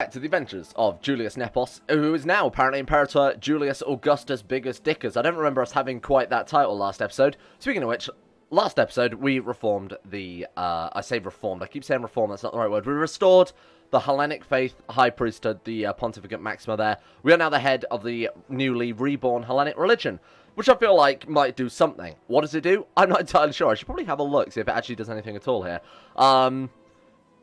Back to the adventures of Julius Nepos, who is now apparently Imperator Julius Augustus Biggus Diccus. I don't remember us having quite that title last episode. Speaking of which, last episode we reformed the, I say reformed, I keep saying reformed, that's not the right word. We restored the Hellenic faith high priesthood, the Pontificate Maxima there. We are now the head of the newly reborn Hellenic religion, which I feel like might do something. What does it do? I'm not entirely sure. I should probably have a look, see if it actually does anything at all here.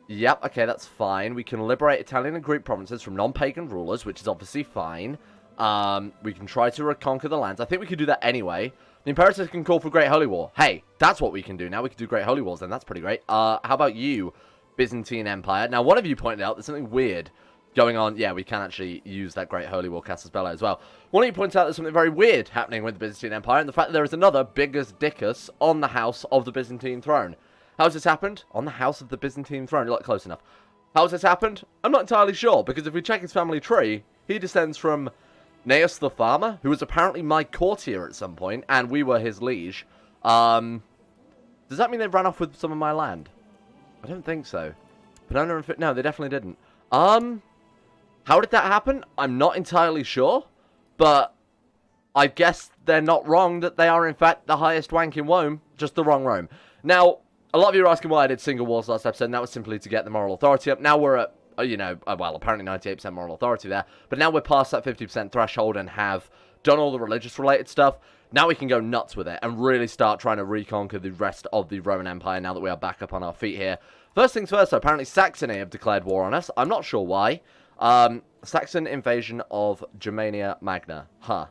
Yep, okay, that's fine. We can liberate Italian and Greek provinces from non-pagan rulers, which is obviously fine. We can try to reconquer the lands. I think we could do that anyway. The Imperator can call for Great Holy War. Hey, that's what we can do now. We can do Great Holy Wars then. That's pretty great. How about you, Byzantine Empire? Now, one of you pointed out there's something weird going on. Yeah, we can actually use that Great Holy War Casus Belli as well. One of you pointed out there's something very weird happening with the Byzantine Empire, and the fact that there is another Biggus Diccus on the house of the Byzantine throne. How's this happened? On the house of the Byzantine throne. You're not close enough. How's this happened? I'm not entirely sure, because if we check his family tree, he descends from Gnaeus the farmer, who was apparently my courtier at some point, and we were his liege. Does that mean they ran off with some of my land? I don't think so. But no, they definitely didn't. How did that happen? I'm not entirely sure, but I guess they're not wrong that they are in fact the highest rank in Rome, just the wrong Rome. Now, a lot of you are asking why I did single wars last episode, and that was simply to get the moral authority up. Now we're at, well, apparently 98% moral authority there, but now we're past that 50% threshold and have done all the religious-related stuff. Now we can go nuts with it and really start trying to reconquer the rest of the Roman Empire now that we are back up on our feet here. First things first, though, apparently Saxony have declared war on us. I'm not sure why. Saxon invasion of Germania Magna. Huh.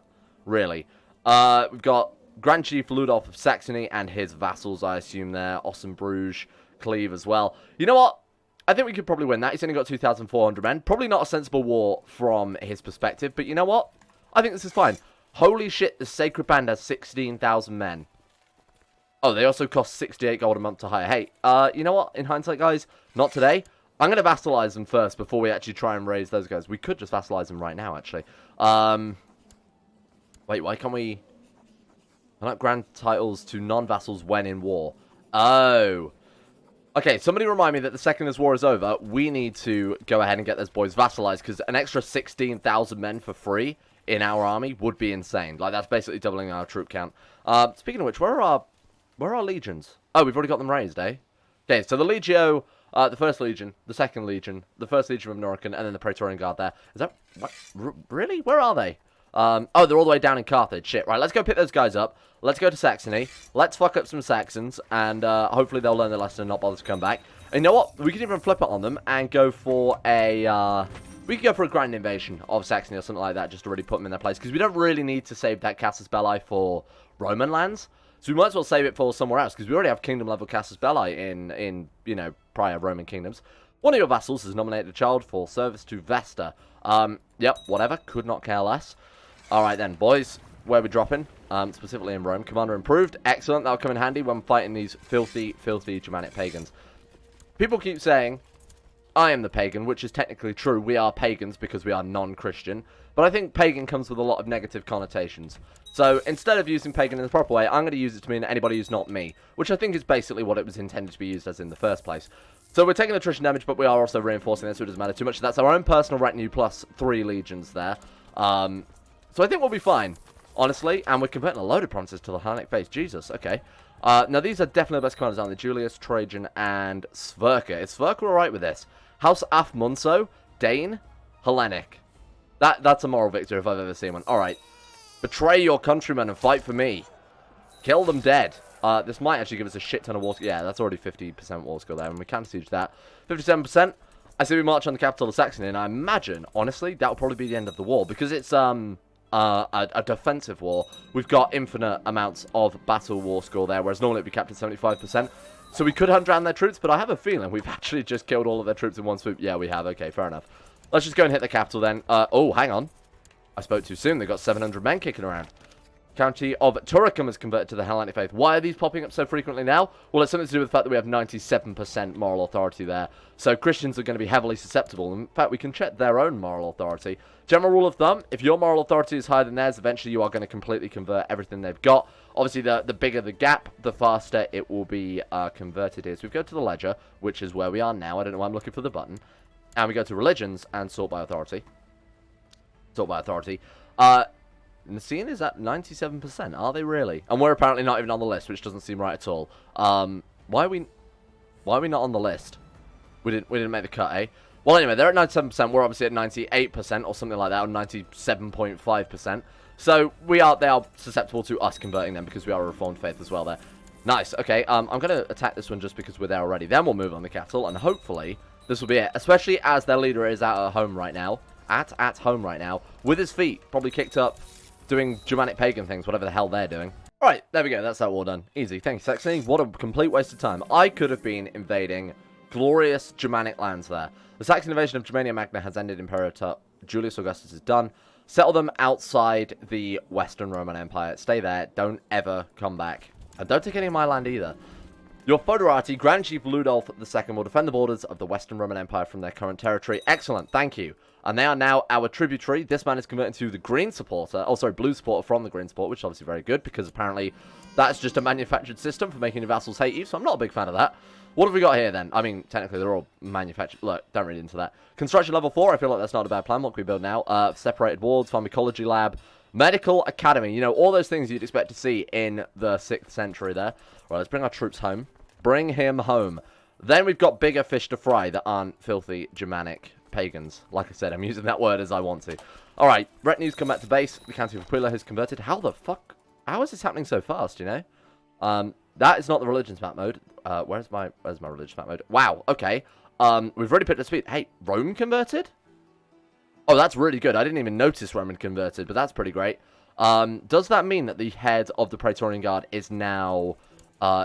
Really. We've got Grand Chief Ludolf of Saxony and his vassals, I assume there. Ossenbruge, Cleve as well. You know what? I think we could probably win that. He's only got 2,400 men. Probably not a sensible war from his perspective, but you know what? I think this is fine. Holy shit, the Sacred Band has 16,000 men. Oh, they also cost 68 gold a month to hire. Hey, you know what? In hindsight, guys, not today. I'm going to vassalize them first before we actually try and raise those guys. We could just vassalize them right now, actually. Wait, why can't we... I not grant titles to non-vassals when in war. Oh. Okay, somebody remind me that the second this war is over, we need to go ahead and get those boys vassalized, because an extra 16,000 men for free in our army would be insane. Like, that's basically doubling our troop count. Speaking of which, where are our legions? Oh, we've already got them raised, eh? Okay, so the Legio, the First Legion, the Second Legion, the First Legion of Noricum, and then the Praetorian Guard there. Is that... What? Really? Where are they? Oh, they're all the way down in Carthage. Shit, right, let's go pick those guys up. Let's go to Saxony. Let's fuck up some Saxons, and hopefully they'll learn their lesson and not bother to come back. And you know what? We can even flip it on them and go for a... we could go for a grand invasion of Saxony or something like that, just to really put them in their place, because we don't really need to save that Casus Belli for Roman lands. So we might as well save it for somewhere else, because we already have kingdom-level Casus Belli in, you know, prior Roman kingdoms. One of your vassals has nominated a child for service to Vesta. Yep, whatever. Could not care less. Alright then, boys. Where are we dropping? Specifically in Rome. Commander improved. Excellent. That'll come in handy when fighting these filthy, filthy Germanic pagans. People keep saying, I am the pagan, which is technically true. We are pagans because we are non-Christian. But I think pagan comes with a lot of negative connotations. So instead of using pagan in the proper way, I'm going to use it to mean anybody who's not me. Which I think is basically what it was intended to be used as in the first place. So we're taking attrition damage, but we are also reinforcing this, so it doesn't matter too much. That's our own personal retinue plus 3 legions there. So I think we'll be fine, honestly. And we're converting a load of provinces to the Hellenic faith. Jesus, okay. Now, these are definitely the best commanders, aren't they? Julius, Trajan, and Sverker. Is Sverker alright with this? House Afmunso, Dane, Hellenic. That's a moral victory if I've ever seen one. Alright. Betray your countrymen and fight for me. Kill them dead. This might actually give us a shit ton of war skill. Yeah, that's already 50% war skill there, and we can siege that. 57%. I say we march on the capital of Saxony, and I imagine, honestly, that will probably be the end of the war, because it's, a defensive war. We've got infinite amounts of battle war score there, whereas normally it'd be capped at 75%. So we could hunt down their troops, but I have a feeling we've actually just killed all of their troops in one swoop. Yeah, we have. Okay, fair enough. Let's just go and hit the capital then. Oh, hang on. I spoke too soon. They've got 700 men kicking around. County of Turicum has converted to the Hellenic faith. Why are these popping up so frequently now? Well, it's something to do with the fact that we have 97% moral authority there. So Christians are going to be heavily susceptible. In fact, we can check their own moral authority. General rule of thumb, if your moral authority is higher than theirs, eventually you are going to completely convert everything they've got. Obviously, the bigger the gap, the faster it will be converted here. So we go to the ledger, which is where we are now. I don't know why I'm looking for the button. And we go to religions and sort by authority. Sort by authority. Nicene is at 97%. Are they really? And we're apparently not even on the list, which doesn't seem right at all. Why are we not on the list? We didn't make the cut, eh? Well, anyway, they're at 97%. We're obviously at 98% or something like that, or 97.5%. So they are susceptible to us converting them because we are a reformed faith as well there. Nice. Okay. I'm gonna attack this one just because we're there already. Then we'll move on the cattle, and hopefully this will be it. Especially as their leader is at home right now. At home right now with his feet probably kicked up, doing Germanic pagan things, whatever the hell they're doing. Alright, there we go. That's that war done. Easy. Thank you, Saxony. What a complete waste of time. I could have been invading glorious Germanic lands there. The Saxon invasion of Germania Magna has ended. Imperator Julius Augustus is done. Settle them outside the Western Roman Empire. Stay there. Don't ever come back. And don't take any of my land either. Your foederati, Grand Chief Ludolf II, will defend the borders of the Western Roman Empire from their current territory. Excellent. Thank you. And they are now our tributary. This man is converting to the green supporter. Oh, sorry, blue supporter from the green supporter, which is obviously very good because apparently that's just a manufactured system for making your vassals hate you. So I'm not a big fan of that. What have we got here then? I mean, technically they're all manufactured. Look, don't read into that. Construction level 4. I feel like that's not a bad plan. What can we build now? Separated wards, pharmacology lab, medical academy. You know, all those things you'd expect to see in the 6th century there. Right, let's bring our troops home. Bring him home. Then we've got bigger fish to fry that aren't filthy Germanic pagans. Like I said, I'm using that word as I want to. Alright, retinues come back to base. The county of Aquila has converted. How the fuck? How is this happening so fast, you know? That is not the religions map mode. Where's my religious map mode? Wow, okay. We've already picked up speed. Hey, Rome converted? Oh, that's really good. I didn't even notice Roman converted, but that's pretty great. Does that mean that the head of the Praetorian Guard is now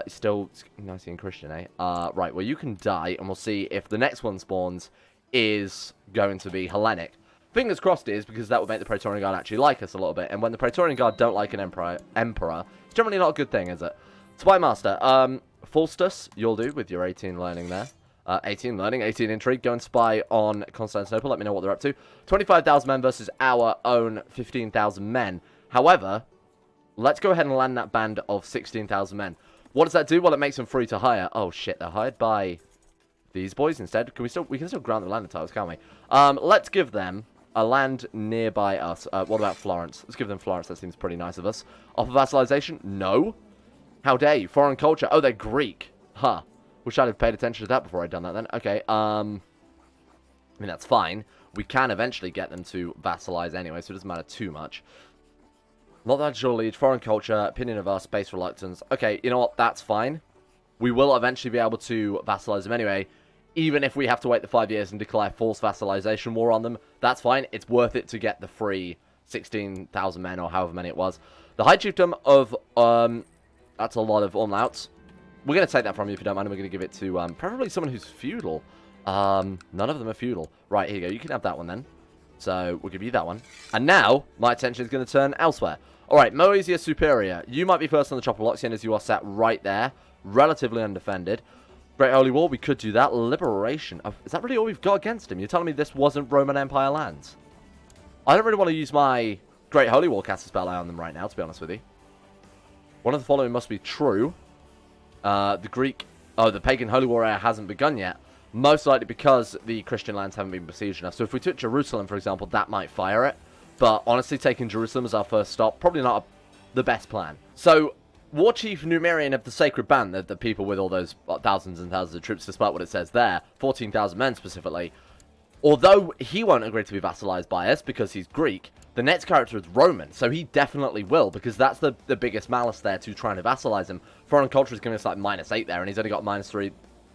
still Nicene Christian, eh? Right, well, you can die, and we'll see if the next one spawns is going to be Hellenic. Fingers crossed it is, because that would make the Praetorian Guard actually like us a little bit. And when the Praetorian Guard don't like an emperor, it's generally not a good thing, is it? Spy Master, Faustus, you'll do with your 18 learning there. 18 learning, 18 intrigue. Go and spy on Constantinople. Let me know what they're up to. 25,000 men versus our own 15,000 men. However, let's go ahead and land that band of 16,000 men. What does that do? Well, it makes them free to hire. Oh, shit, they're hired by these boys instead. We can still grant the land titles, can't we? Let's give them a land nearby us. What about Florence? Let's give them Florence. That seems pretty nice of us. Offer vassalization? No. How dare you? Foreign culture. Oh, they're Greek. Huh. Wish I'd have paid attention to that before I'd done that then. Okay, I mean, that's fine. We can eventually get them to vassalize anyway, so it doesn't matter too much. Not that sure liege, foreign culture, opinion of us, base reluctance. Okay, you know what? That's fine. We will eventually be able to vassalize them anyway, even if we have to wait the 5 years and declare false vassalization war on them. That's fine. It's worth it to get the free 16,000 men or however many it was. The High Chiefdom of, that's a lot of umlauts. We're going to take that from you if you don't mind, and we're going to give it to preferably someone who's feudal. None of them are feudal. Right, here you go. You can have that one then. So, we'll give you that one. And now, my attention is going to turn elsewhere. Alright, Moesia Superior. You might be first on the chopper block, seeing as you are sat right there. Relatively undefended. Great Holy War, we could do that. Liberation. Is that really all we've got against him? You're telling me this wasn't Roman Empire lands? I don't really want to use my Great Holy War caster spell on them right now, to be honest with you. One of the following must be true. The pagan holy war era hasn't begun yet. Most likely because the Christian lands haven't been besieged enough. So if we took Jerusalem, for example, that might fire it. But honestly, taking Jerusalem as our first stop, probably not the best plan. So, War Chief Numerian of the Sacred Band, the people with all those thousands and thousands of troops, despite what it says there, 14,000 men specifically, although he won't agree to be vassalized by us because he's Greek, the next character is Roman, so he definitely will, because that's the biggest malice there to trying to vassalize him. Foreign culture is giving us like -8 there, and he's only got -3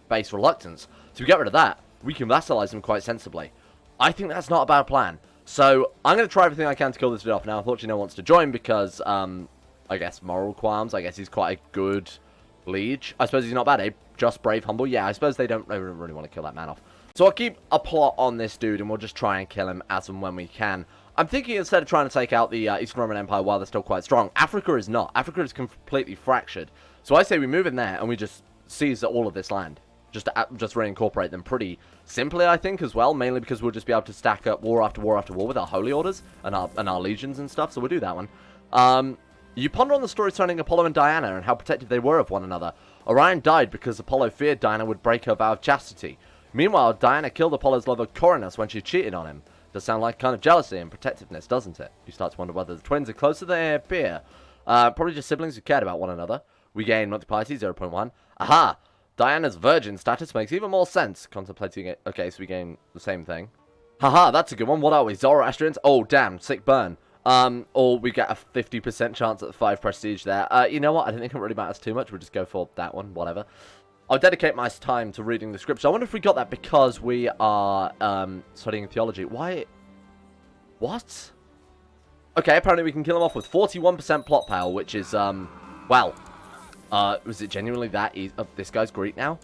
base reluctance. So we get rid of that, we can vassalize him quite sensibly. I think that's not a bad plan. So I'm going to try everything I can to kill this dude off. Now, unfortunately, no one wants to join because, I guess, moral qualms. I guess he's quite a good liege. I suppose he's not bad, eh? Just brave, humble. Yeah, I suppose they don't really want to kill that man off. So I'll keep a plot on this dude, and we'll just try and kill him as and when we can. I'm thinking instead of trying to take out the Eastern Roman Empire while they're still quite strong, Africa is not. Africa is completely fractured. So I say we move in there, and we just seize all of this land. Just reincorporate them pretty simply, I think, as well. Mainly because we'll just be able to stack up war after war after war with our holy orders and our legions and stuff. So we'll do that one. You ponder on the story surrounding Apollo and Diana and how protective they were of one another. Orion died because Apollo feared Diana would break her vow of chastity. Meanwhile, Diana killed Apollo's lover Coronus when she cheated on him. Does sound like kind of jealousy and protectiveness, doesn't it? You start to wonder whether the twins are closer than they appear. Probably just siblings who cared about one another. We gain monthly piety, 0.1. Aha! Diana's virgin status makes even more sense. Contemplating it. Okay, so we gain the same thing. Haha, that's a good one. What are we? Zoroastrians? Oh, damn. Sick burn. Or we get a 50% chance at the 5 prestige there. You know what? I don't think it really matters too much. We'll just go for that one. Whatever. I'll dedicate my time to reading the scripture. I wonder if we got that because we are studying theology. Why? What? Okay, apparently we can kill him off with 41% plot power, which is, well, was it genuinely that easy? Oh, this guy's Greek now?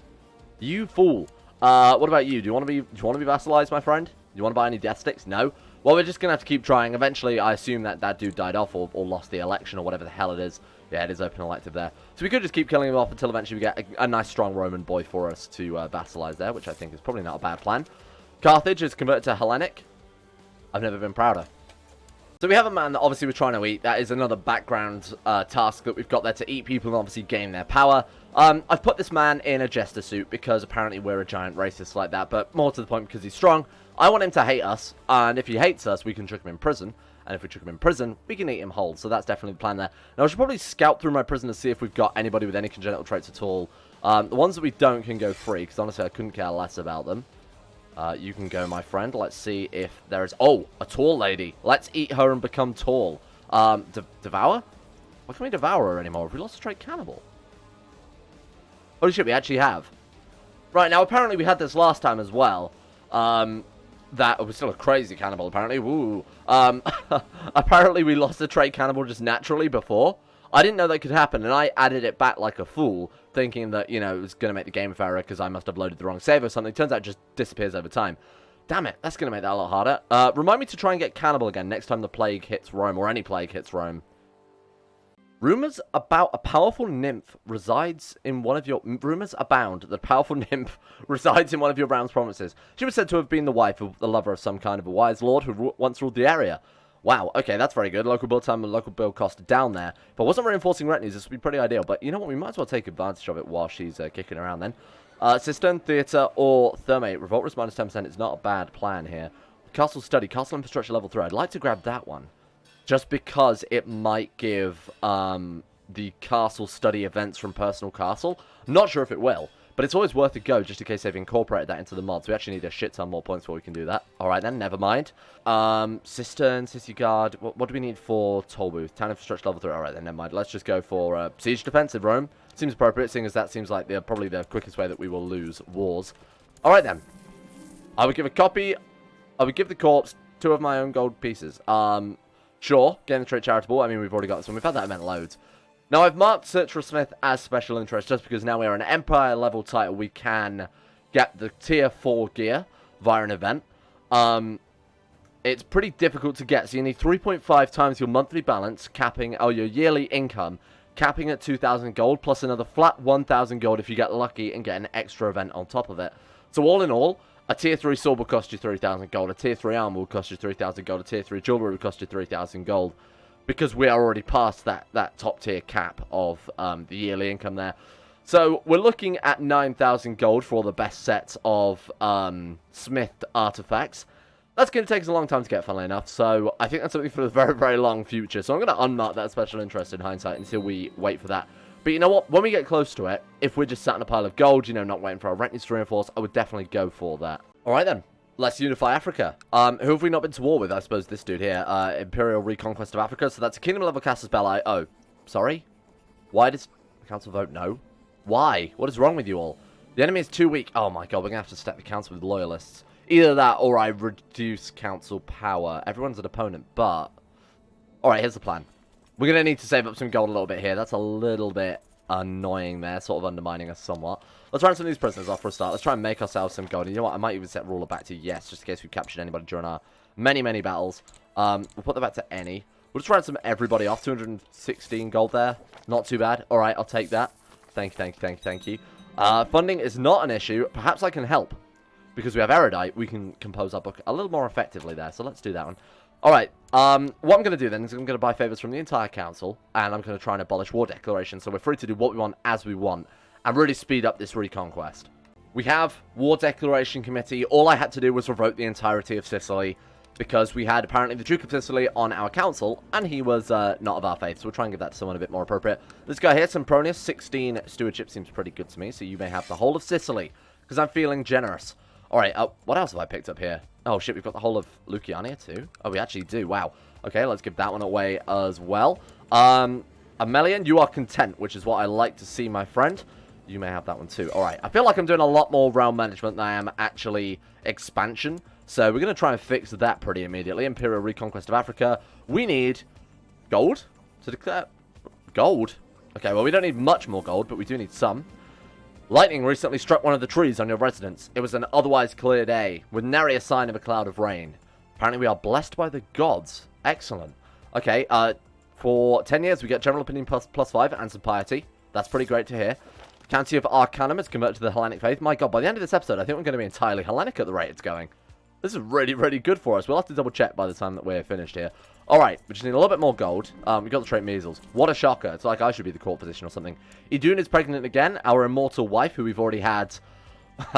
You fool. What about you? Do you want to be vassalized, my friend? Do you want to buy any death sticks? No? Well, we're just going to have to keep trying. Eventually, I assume that dude died off or lost the election or whatever the hell it is. Yeah, it is open elective there. So we could just keep killing him off until eventually we get a nice, strong Roman boy for us to vassalize there, which I think is probably not a bad plan. Carthage is converted to Hellenic. I've never been prouder. So we have a man that obviously we're trying to eat. That is another background task that we've got there to eat people and obviously gain their power. I've put this man in a jester suit because apparently we're a giant racist like that, but more to the point because he's strong. I want him to hate us, and if he hates us, we can chuck him in prison. And if we chuck him in prison, we can eat him whole. So that's definitely the plan there. Now, I should probably scout through my prison to see if we've got anybody with any congenital traits at all. The ones that we don't can go free, because honestly, I couldn't care less about them. You can go, my friend. Let's see if there is... Oh, a tall lady. Let's eat her and become tall. Devour? Why can't we devour her anymore? Have we lost a trait cannibal? Holy shit, we actually have. Right, now, apparently we had this last time as well. That was still a crazy cannibal, apparently. Woo. Apparently we lost the trait cannibal just naturally before. I didn't know that could happen, and I added it back like a fool, thinking that, you know, it was going to make the game error because I must have loaded the wrong save or something. Turns out it just disappears over time. Damn it, that's going to make that a lot harder. Remind me to try and get cannibal again next time the plague hits Rome, or any plague hits Rome. Rumors about a powerful nymph resides in one of your... Rumors abound that a powerful nymph resides in one of your realm's provinces. She was said to have been the wife of the lover of some kind of a wise lord who once ruled the area. Wow, okay, that's very good. Local build time and local build cost down there. If I wasn't reinforcing retinues, this would be pretty ideal. But you know what? We might as well take advantage of it while she's kicking around then. Cistern, Theatre, or Thermate. Revolt risk minus 10%. It's not a bad plan here. Castle Study. Castle Infrastructure level 3. I'd like to grab that one. Just because it might give the Castle Study events from Personal Castle. I'm not sure if it will. But it's always worth a go, just in case they've incorporated that into the mods. We actually need a shit ton more points before we can do that. Alright then, never mind. Cistern, City Guard. What do we need for Toll Booth? Town Infrastructure level 3. Alright then, never mind. Let's just go for Siege Defensive Rome. Seems appropriate, seeing as that seems like probably the quickest way that we will lose wars. Alright then. I would give a copy. I would give the corpse 2 of my own gold pieces. Sure, gain the trait charitable. I mean, we've already got this one. We've had that event loads. Now, I've marked Search for Smith as special interest just because now we are an Empire level title. We can get the tier 4 gear via an event. It's pretty difficult to get, so you need 3.5 times your monthly balance, capping, your yearly income, capping at 2,000 gold, plus another flat 1,000 gold if you get lucky and get an extra event on top of it. So all in all, a tier 3 sword will cost you 3,000 gold, a tier 3 armor will cost you 3,000 gold, a tier 3 jewelry will cost you 3,000 gold. Because we are already past that top tier cap of the yearly income there. So we're looking at 9,000 gold for all the best sets of Smith artifacts. That's going to take us a long time to get, funnily enough. So I think that's something for the very, very long future. So I'm going to unmark that special interest in hindsight until we wait for that. But you know what? When we get close to it, if we're just sat in a pile of gold, you know, not waiting for our retinues to reinforce, I would definitely go for that. Alright then. Let's unify Africa. Who have we not been to war with? I suppose this dude here. Imperial Reconquest of Africa. So that's a kingdom level casus belli. Oh, sorry? Why does the council vote no? Why? What is wrong with you all? The enemy is too weak. Oh my god, we're going to have to step the council with loyalists. Either that or I reduce council power. Everyone's an opponent, but... Alright, here's the plan. We're going to need to save up some gold a little bit here. That's a little bit annoying there, sort of undermining us somewhat. Let's run some of these prisoners off for a start. Let's try and make ourselves some gold. And you know what? I might even set ruler back to yes, just in case we've captured anybody during our many, many battles. We'll put that back to any. We'll just ransom everybody off. 216 gold there. Not too bad. Alright, I'll take that. Thank you. Funding is not an issue. Perhaps I can help. Because we have Erudite, we can compose our book a little more effectively there. So let's do that one. Alright, what I'm going to do then is I'm going to buy favours from the entire council. And I'm going to try and abolish war declaration. So we're free to do what we want as we want. And really speed up this reconquest. We have War Declaration Committee. All I had to do was revoke the entirety of Sicily, because we had apparently the Duke of Sicily on our council, and he was not of our faith, so we'll try and give that to someone a bit more appropriate. This guy here, Sempronius, 16 stewardship seems pretty good to me, so you may have the whole of Sicily, because I'm feeling generous. Alright, what else have I picked up here? Oh shit, we've got the whole of Luciania too? Oh, we actually do, wow. Okay, let's give that one away as well. Amelian, you are content, which is what I like to see, my friend. You may have that one too. Alright, I feel like I'm doing a lot more realm management than I am actually expansion. So we're going to try and fix that pretty immediately. Imperial Reconquest of Africa. We need gold to declare. Gold? Okay, well, we don't need much more gold, but we do need some. Lightning recently struck one of the trees on your residence. It was an otherwise clear day, with nary a sign of a cloud of rain. Apparently we are blessed by the gods. Excellent. Okay, for 10 years we get general opinion plus 5 and some piety. That's pretty great to hear. County of Arcanum is converted to the Hellenic faith. My god, by the end of this episode, I think we're going to be entirely Hellenic at the rate it's going. This is really, really good for us. We'll have to double check by the time that we're finished here. Alright, we just need a little bit more gold. We got the trait measles. What a shocker. It's like I should be the court physician or something. Idun is pregnant again. Our immortal wife, who we've already had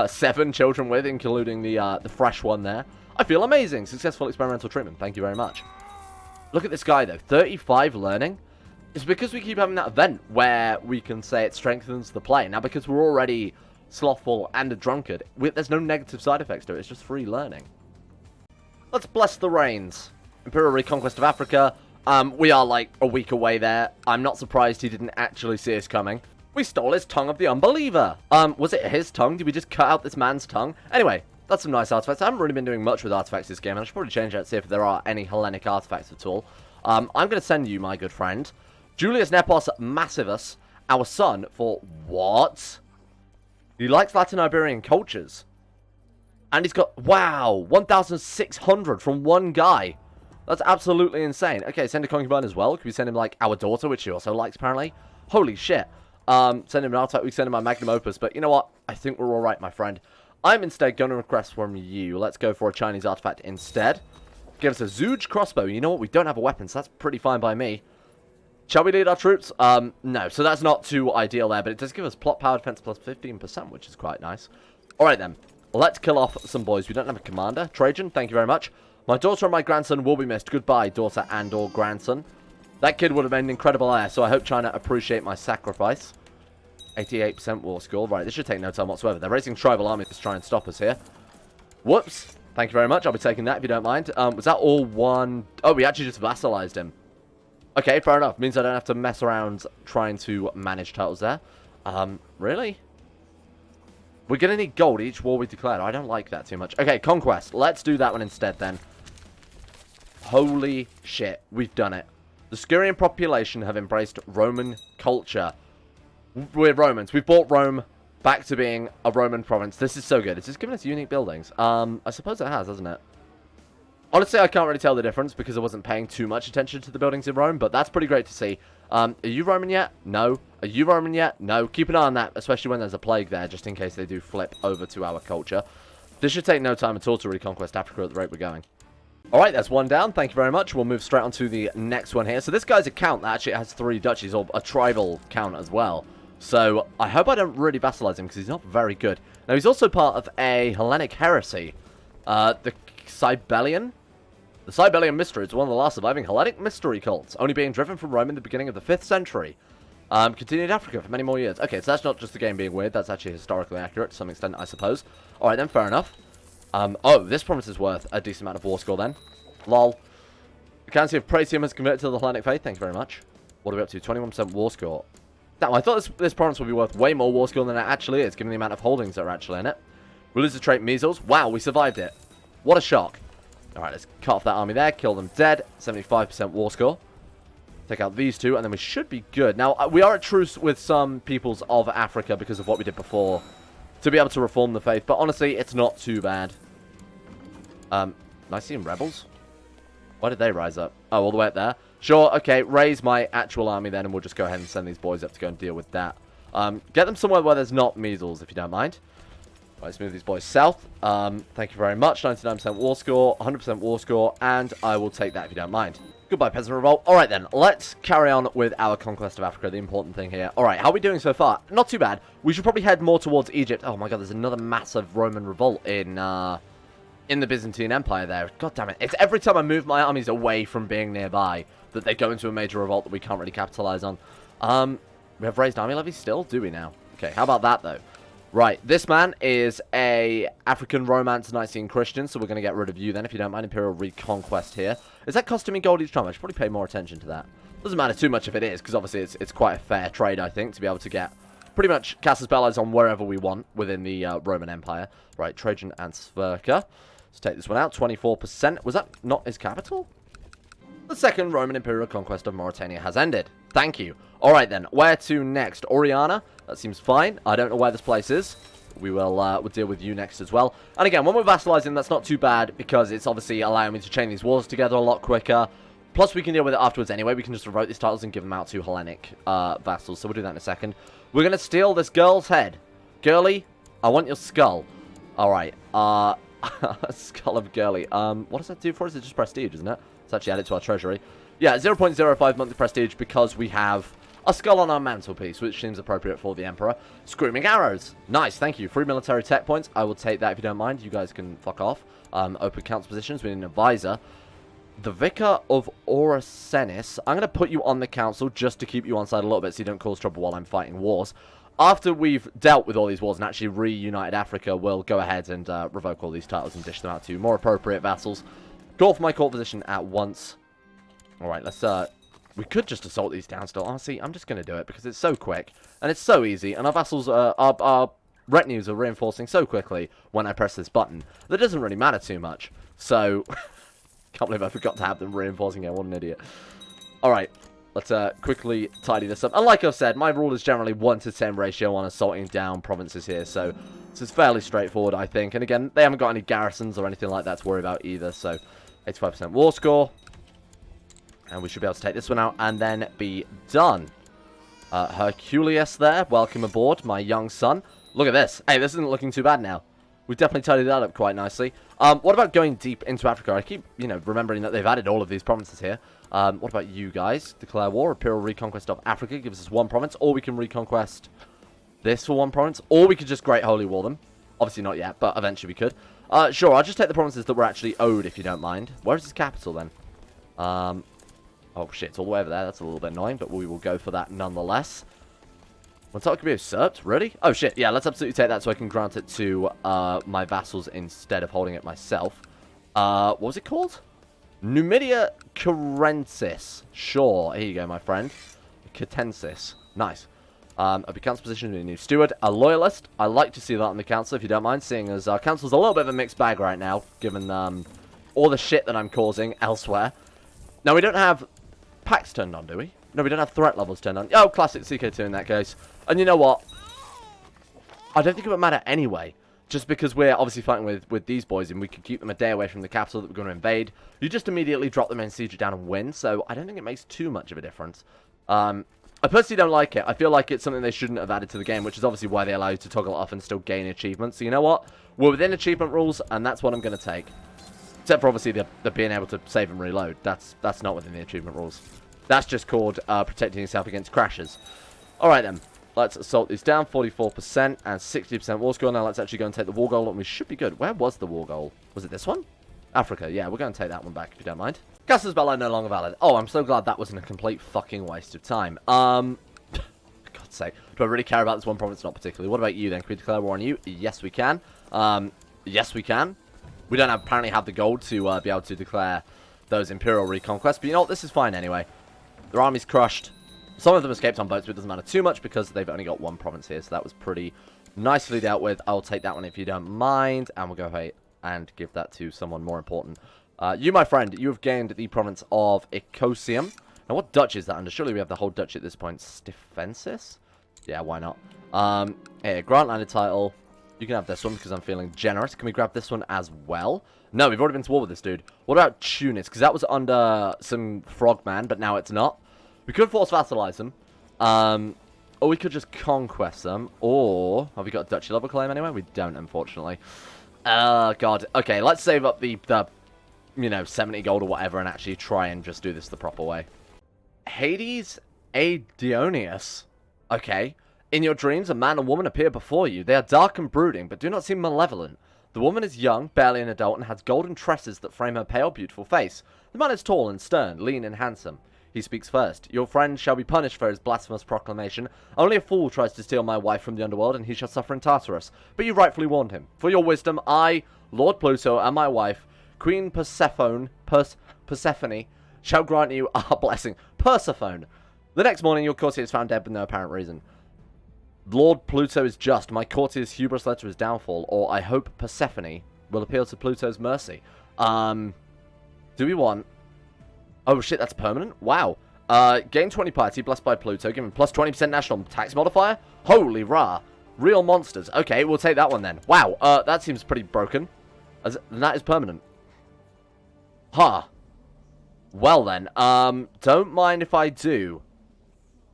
7 children with, including the fresh one there. I feel amazing. Successful experimental treatment. Thank you very much. Look at this guy, though. 35 learning. It's because we keep having that event where we can say it strengthens the play. Now, because we're already slothful and a drunkard, there's no negative side effects to it. It's just free learning. Let's bless the rains. Imperial Reconquest of Africa. We are like a week away there. I'm not surprised he didn't actually see us coming. We stole his tongue of the unbeliever. Was it his tongue? Did we just cut out this man's tongue? Anyway, that's some nice artifacts. I haven't really been doing much with artifacts this game. I should probably change that to see if there are any Hellenic artifacts at all. I'm going to send you, my good friend, Julius Nepos Massivus, our son, for what? He likes Latin Iberian cultures. And he's got, wow, 1,600 from one guy. That's absolutely insane. Okay, send a concubine as well. Can we send him, like, our daughter, which he also likes, apparently? Holy shit. Send him an artifact. We can send him my magnum opus. But you know what? I think we're all right, my friend. I'm instead going to request from you. Let's go for a Chinese artifact instead. Give us a Zooge crossbow. You know what? We don't have a weapon, so that's pretty fine by me. Shall we lead our troops? No. So that's not too ideal there, but it does give us plot power defense plus 15%, which is quite nice. All right, then. Let's kill off some boys. We don't have a commander. Trajan, thank you very much. My daughter and my grandson will be missed. Goodbye, daughter and or grandson. That kid would have been an incredible heir, so I hope China appreciate my sacrifice. 88% war score. Right, this should take no time whatsoever. They're raising tribal armies to try and stop us here. Whoops. Thank you very much. I'll be taking that if you don't mind. Was that all one? Oh, we actually just vassalized him. Okay, fair enough. Means I don't have to mess around trying to manage turtles there. Really? We're going to need gold each war we declared. I don't like that too much. Okay, conquest. Let's do that one instead then. Holy shit. We've done it. The Skirian population have embraced Roman culture. We're Romans. We've brought Rome back to being a Roman province. This is so good. It's just giving us unique buildings. I suppose it has, hasn't it? Honestly, I can't really tell the difference because I wasn't paying too much attention to the buildings in Rome, but that's pretty great to see. Are you Roman yet? No. Are you Roman yet? No. Keep an eye on that, especially when there's a plague there, just in case they do flip over to our culture. This should take no time at all to reconquest Africa at the rate we're going. Alright, that's one down. Thank you very much. We'll move straight on to the next one here. So this guy's a count that actually has 3 duchies, or a tribal count as well. So I hope I don't really vassalize him because he's not very good. Now, he's also part of a Hellenic heresy. The Cybelian? The Cybelian Mystery is one of the last surviving Hellenic mystery cults, only being driven from Rome in the beginning of the 5th century. Continued Africa for many more years. Okay, so that's not just the game being weird, that's actually historically accurate to some extent, I suppose. Alright then, fair enough. Oh, this promise is worth a decent amount of war score then. Lol. The Council of Pratium has converted to the Hellenic faith, thank you very much. What are we up to? 21% war score. Now, I thought this promise would be worth way more war score than it actually is, given the amount of holdings that are actually in it. We lose the trait measles. Wow, we survived it. What a shock. Alright, let's cut off that army there, kill them dead. 75% war score. Take out these two, and then we should be good. Now, we are at truce with some peoples of Africa because of what we did before to be able to reform the faith, but honestly, it's not too bad. Nicene rebels? Why did they rise up? Oh, all the way up there. Sure, okay, raise my actual army then, and we'll just go ahead and send these boys up to go and deal with that. Get them somewhere where there's not measles, if you don't mind. Right, let's move these boys south. Thank you very much. 99% war score, 100% war score, and I will take that if you don't mind. Goodbye, Peasant Revolt. Alright then, let's carry on with our conquest of Africa, the important thing here. Alright, how are we doing so far? Not too bad. We should probably head more towards Egypt. Oh my god, there's another massive Roman revolt in the Byzantine Empire there. God damn it. It's every time I move my armies away from being nearby that they go into a major revolt that we can't really capitalize on. We have raised army levies still? Do we now? Okay, how about that though? Right, this man is a African Romance Nicene Christian, so we're going to get rid of you then, if you don't mind. Imperial Reconquest here. Is that costing me gold each time? I should probably pay more attention to that. Doesn't matter too much if it is, because obviously it's quite a fair trade, I think, to be able to get pretty much Casus Belli's on wherever we want within the Roman Empire. Right, Trajan and Sverker. Let's take this one out. 24%. Was that not his capital? The second Roman Imperial Conquest of Mauritania has ended. Thank you. Alright then, where to next? Oriana? That seems fine. I don't know where this place is. We will we'll deal with you next as well. And again, when we're vassalizing, that's not too bad, because it's obviously allowing me to chain these wars together a lot quicker. Plus, we can deal with it afterwards anyway. We can just revoke these titles and give them out to Hellenic vassals. So we'll do that in a second. We're going to steal this girl's head. Girly, I want your skull. Alright, skull of Girly. What does that do for us? It's just prestige, isn't it? Let's actually add it to our treasury. Yeah, 0.05 monthly prestige because we have a skull on our mantelpiece, which seems appropriate for the Emperor. Screaming arrows. Nice, thank you. Free military tech points. I will take that if you don't mind. You guys can fuck off. Open council positions. We need an advisor. The Vicar of Orasenis. I'm going to put you on the council just to keep you on side a little bit so you don't cause trouble while I'm fighting wars. After we've dealt with all these wars and actually reunited Africa, we'll go ahead and revoke all these titles and dish them out to more appropriate vassals. Call for my court position at once. Alright, let's we could just assault these down still. Honestly, I'm just going to do it because it's so quick and it's so easy. And our vassals, our retinues are reinforcing so quickly when I press this button that it doesn't really matter too much. So, can't believe I forgot to have them reinforcing it. What an idiot. Alright, let's quickly tidy this up. And like I've said, my rule is generally 1 to 10 ratio on assaulting down provinces here. So, this is fairly straightforward, I think. And again, they haven't got any garrisons or anything like that to worry about either. So, 85% war score. And we should be able to take this one out and then be done. Herculeus there. Welcome aboard, my young son. Look at this. Hey, this isn't looking too bad now. We've definitely tidied that up quite nicely. What about going deep into Africa? I keep, remembering that they've added all of these provinces here. What about you guys? Declare war. Imperial Reconquest of Africa gives us 1 province. Or we can reconquest this for 1 province. Or we could just Great Holy War them. Obviously not yet, but eventually we could. Sure, I'll just take the provinces that we're actually owed, if you don't mind. Where is his capital, then? Oh, shit, it's all the way over there. That's a little bit annoying, but we will go for that nonetheless. Wontop can be usurped? Really? Oh, shit. Yeah, let's absolutely take that so I can grant it to my vassals instead of holding it myself. What was it called? Numidia Carensis. Sure. Here you go, my friend. Catensis. Nice. I'll be council position with a new steward. A loyalist. I like to see that on the council, if you don't mind, seeing as our council's a little bit of a mixed bag right now, given all the shit that I'm causing elsewhere. Now, we don't have packs turned on, do we? No, we don't have threat levels turned on. Oh, classic CK2 in that case. And you know what? I don't think it would matter anyway. Just because we're obviously fighting with these boys and we can keep them a day away from the capital that we're going to invade. You just immediately drop them in, siege it down and win. So I don't think it makes too much of a difference. I personally don't like it. I feel like it's something they shouldn't have added to the game, which is obviously why they allow you to toggle it off and still gain achievements. So you know what? We're within achievement rules, and that's what I'm going to take. Except for obviously the being able to save and reload. That's not within the achievement rules. That's just called protecting yourself against crashes. Alright then. Let's assault these down. 44% and 60% war score. Now let's actually go and take the war goal, and we should be good. Where was the war goal? Was it this one? Africa. Yeah, we're going to take that one back if you don't mind. Casus Belli no longer valid. Oh, I'm so glad that wasn't a complete fucking waste of time. For God's sake. Do I really care about this one province? Not particularly. What about you then? Can we declare war on you? Yes, we can. Yes, we can. We don't apparently have the gold to be able to declare those Imperial Reconquests. But you know what? This is fine anyway. Their army's crushed. Some of them escaped on boats, but it doesn't matter too much because they've only got 1 province here. So that was pretty nicely dealt with. I'll take that one if you don't mind. And we'll go ahead and give that to someone more important. You, my friend, you have gained the province of Icosium. Now, what Dutch is that under? Surely we have the whole Dutch at this point. Stifensis? Yeah, why not? Here, grant landed title. You can have this one because I'm feeling generous. Can we grab this one as well? No, we've already been to war with this dude. What about Tunis? Because that was under some frogman, but now it's not. We could force vassalize them. Or we could just conquest them. Or, have we got a duchy level claim anyway? We don't, unfortunately. God. Okay, let's save up the you know, 70 gold or whatever and actually try and just do this the proper way. Hades Aedionius. Okay. In your dreams, a man and woman appear before you. They are dark and brooding, but do not seem malevolent. The woman is young, barely an adult, and has golden tresses that frame her pale, beautiful face. The man is tall and stern, lean and handsome. He speaks first. Your friend shall be punished for his blasphemous proclamation. Only a fool tries to steal my wife from the underworld, and he shall suffer in Tartarus. But you rightfully warned him. For your wisdom, I, Lord Pluto, and my wife, Queen Persephone, shall grant you our blessing. Persephone. The next morning, your courtier is found dead with no apparent reason. Lord Pluto is just. My courtier's hubris led to his downfall, or I hope Persephone will appeal to Pluto's mercy. Do we want... Oh shit, that's permanent? Wow. Gain 20 piety, blessed by Pluto, given plus 20% national tax modifier? Holy rah. Real monsters. Okay, we'll take that one then. Wow, that seems pretty broken. That is permanent. Huh. Well then, don't mind if I do.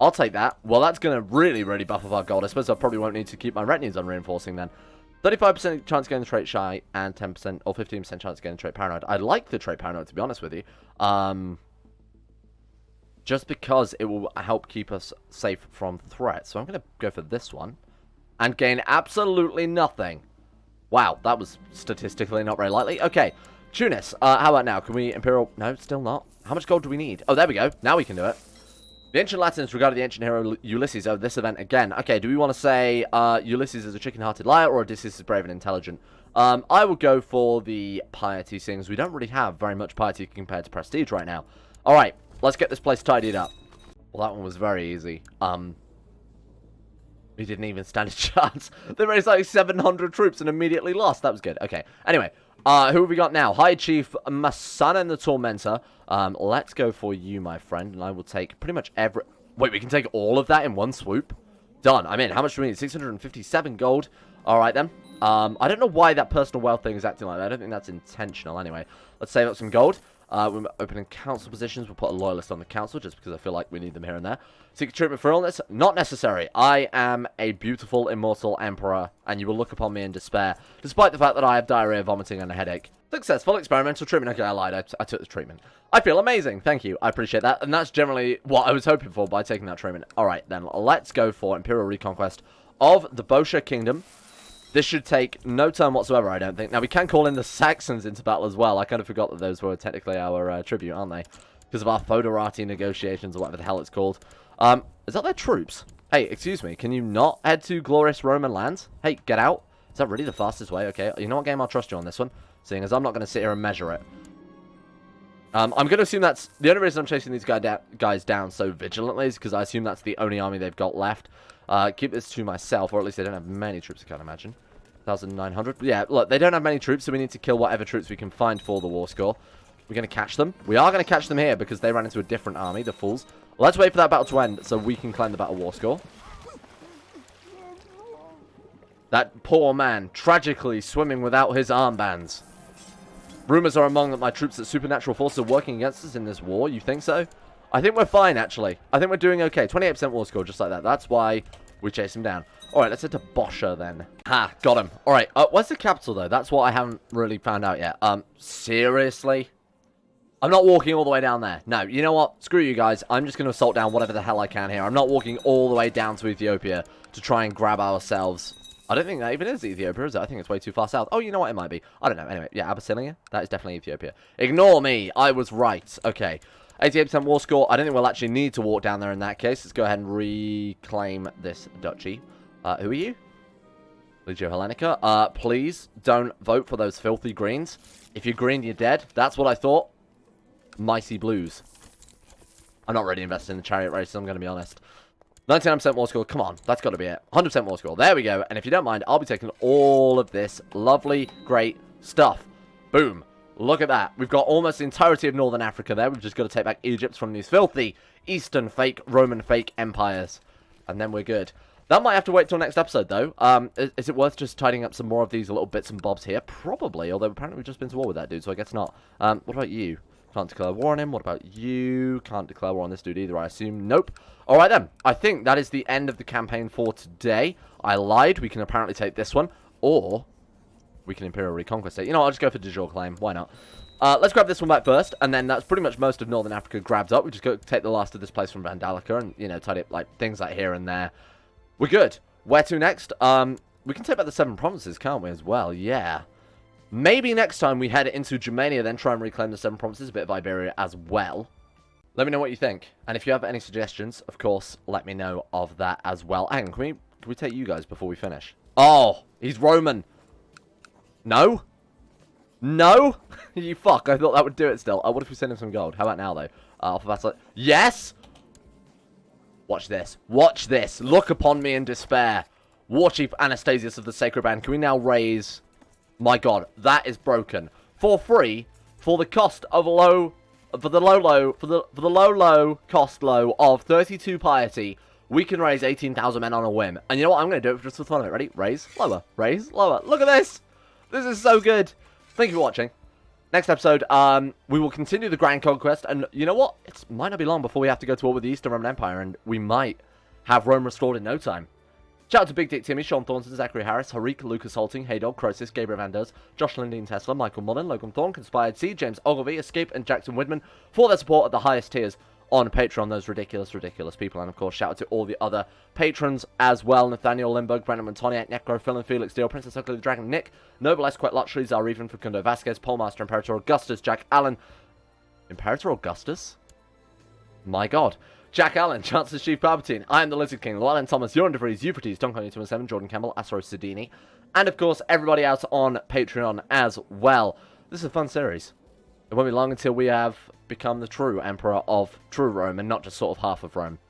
I'll take that. Well, that's going to really, really buff up our gold. I suppose I probably won't need to keep my retinues on reinforcing then. 35% chance of getting the trait Shy, and 10% or 15% chance of getting the trait Paranoid. I like the trait Paranoid, to be honest with you. Just because it will help keep us safe from threats. So I'm going to go for this one. And gain absolutely nothing. Wow, that was statistically not very likely. Okay, Tunis. How about now? Can we Imperial... No, still not. How much gold do we need? Oh, there we go. Now we can do it. The ancient Latins regarded the ancient hero Ulysses over this event again. Okay, do we want to say Ulysses is a chicken-hearted liar or Odysseus is brave and intelligent? I would go for the piety, seeing as we don't really have very much piety compared to prestige right now. Alright, let's get this place tidied up. Well, that one was very easy. We didn't even stand a chance. They raised like 700 troops and immediately lost. That was good. Okay, anyway. Who have we got now? High Chief Masana and the Tormentor. Let's go for you, my friend. And I will take pretty much every... Wait, we can take all of that in one swoop? Done. I'm in. How much do we need? 657 gold. Alright then. I don't know why that personal wealth thing is acting like that. I don't think that's intentional anyway. Let's save up some gold. We're opening council positions. We'll put a loyalist on the council just because I feel like we need them here and there. Seek treatment for illness? Not necessary. I am a beautiful, immortal emperor, and you will look upon me in despair, despite the fact that I have diarrhea, vomiting, and a headache. Successful experimental treatment. Okay, I lied. I took the treatment. I feel amazing. Thank you. I appreciate that. And that's generally what I was hoping for by taking that treatment. Alright, then. Let's go for Imperial Reconquest of the Bosha Kingdom. This should take no turn whatsoever, I don't think. Now, we can call in the Saxons into battle as well. I kind of forgot that those were technically our tribute, aren't they? Because of our Foderati negotiations, or whatever the hell it's called. Is that their troops? Hey, excuse me. Can you not head to glorious Roman lands? Hey, get out. Is that really the fastest way? Okay. You know what, game? I'll trust you on this one. Seeing as I'm not going to sit here and measure it. I'm going to assume that's... The only reason I'm chasing these guys down so vigilantly is because I assume that's the only army they've got left. Keep this to myself, or at least they don't have many troops, I can't imagine. 1,900. Yeah, look, they don't have many troops, so we need to kill whatever troops we can find for the war score. We're going to catch them. We are going to catch them here because they ran into a different army, the fools. Let's wait for that battle to end so we can claim the battle war score. That poor man, tragically swimming without his armbands. Rumors are among that my troops that supernatural forces are working against us in this war. You think so? I think we're fine, actually. I think we're doing okay. 28% war score, just like that. That's why we chase him down. Alright, let's head to Bosha, then. Ha, got him. Alright, where's the capital, though? That's what I haven't really found out yet. Seriously? I'm not walking all the way down there. No, you know what? Screw you guys. I'm just going to assault down whatever the hell I can here. I'm not walking all the way down to Ethiopia to try and grab ourselves... I don't think that even is Ethiopia, is it? I think it's way too far south. Oh, you know what? It might be. I don't know. Anyway, yeah, Abyssinia. That is definitely Ethiopia. Ignore me. I was right. Okay. 88% war score. I don't think we'll actually need to walk down there in that case. Let's go ahead and reclaim this duchy. Who are you? Legio Hellenica. Please don't vote for those filthy greens. If you're green, you're dead. That's what I thought. Mighty blues. I'm not really invested in the chariot races, I'm going to be honest. 99% war score. Come on. That's got to be it. 100% war score. There we go. And if you don't mind, I'll be taking all of this lovely, great stuff. Boom. Look at that. We've got almost the entirety of Northern Africa there. We've just got to take back Egypt from these filthy Eastern fake, Roman fake empires. And then we're good. That might have to wait till next episode, though. Is it worth just tidying up some more of these little bits and bobs here? Probably, although apparently we've just been to war with that dude, so I guess not. What about you? Can't declare war on him. What about you? Can't declare war on this dude either, I assume. Nope. Alright then. I think that is the end of the campaign for today. I lied. We can apparently take this one. Or we can Imperial Reconquest it. You know, I'll just go for de jure claim. Why not? Let's grab this one back first, and then that's pretty much most of Northern Africa grabbed up. We just go take the last of this place from Vandalica and, you know, tidy up, like, things like here and there. We're good. Where to next? We can take back the 7 provinces, can't we, as well? Yeah. Maybe next time we head into Germania, then try and reclaim the 7 provinces, a bit of Iberia as well. Let me know what you think. And if you have any suggestions, of course, let me know of that as well. Hang on, can we take you guys before we finish? Oh, he's Roman. No? No? You fuck, I thought that would do it still. What if we send him some gold? How about now, though? Off of that, yes! Watch this. Watch this. Look upon me in despair. War Chief Anastasius of the Sacred Band. Can we now raise... My god, that is broken. For free, for the cost of low cost of 32 piety, we can raise 18,000 men on a whim. And you know what? I'm going to do it just for fun of it. Ready? Raise, lower, raise, lower. Look at this. This is so good. Thank you for watching. Next episode, we will continue the Grand Conquest. And you know what? It might not be long before we have to go to war with the Eastern Roman Empire. And we might have Rome restored in no time. Shout out to Big Dick Timmy, Sean Thornton, Zachary Harris, Harik, Lucas Holting, Haydog, Croesus, Gabriel Vanders, Josh Lindeen Tesla, Michael Mullen, Logan Thorne, Conspired C, James Ogilvy, Escape, and Jackson Widman for their support at the highest tiers on Patreon. Those ridiculous, ridiculous people. And of course, shout out to all the other patrons as well. Nathaniel Limburg, Brandon Montoniac, Necro, Phil and Felix Deal, Princess Ugly the Dragon, Nick, Noble Esquire Luxury, Zareven, Facundo Vasquez, Polmaster, Imperator Augustus, Jack Allen. Imperator Augustus? My god. Jack Allen, Chancellor Chief Palpatine, I am the Lizard King, Llewellyn Thomas, Euron DeVries, Euphrates, Tonko27, Jordan Campbell, Asro Sidini, and of course, everybody else on Patreon as well. This is a fun series. It won't be long until we have become the true Emperor of true Rome, and not just sort of half of Rome.